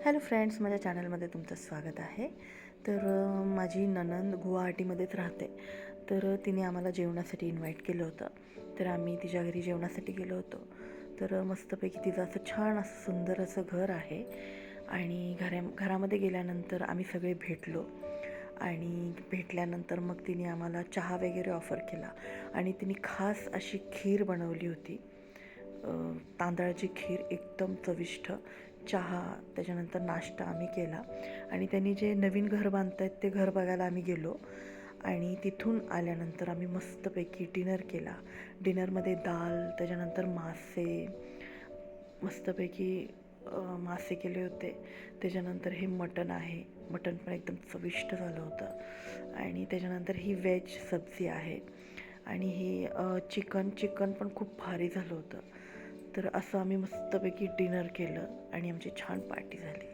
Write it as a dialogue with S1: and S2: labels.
S1: Hello friends, माझ्या चॅनलमध्ये तुमचं स्वागत आहे. तर माझी नणंद गुवाहाटीमध्येच राहते. तर तिने आम्हाला जेवणासाठी इन्व्हाइट केलं होतं. तर आम्ही तिच्या घरी जेवणासाठी गेलो होतो. तर मस्तपैकी तिचं असं छान असं सुंदर असं घर आहे. आणि घरामध्ये गेल्यानंतर आम्ही सगळे भेटलो. आणि भेटल्यानंतर मग तिने आम्हाला चहा वगैरे ऑफर केला. आणि तिने खास अशी खीर बनवली होती, तांदळाची खीर, एकदम चविष्ट. चहा, त्याच्यानंतर नाश्ता आम्ही केला. आणि त्यांनी जे नवीन घर बांधत आहेत ते घर बघायला आम्ही गेलो. आणि तिथून आल्यानंतर आम्ही मस्तपैकी डिनर केला. डिनरमध्ये दाल, त्याच्यानंतर मासे, मस्तपैकी मासे केले होते. त्याच्यानंतर हे मटण आहे, मटण पण एकदम चविष्ट झालं होतं. आणि त्याच्यानंतर ही व्हेज सब्जी आहे. आणि ही चिकन पण खूप भारी झालं होतं. तर असं आम्ही मस्तपैकी डिनर केलं आणि आमची छान पार्टी झाली.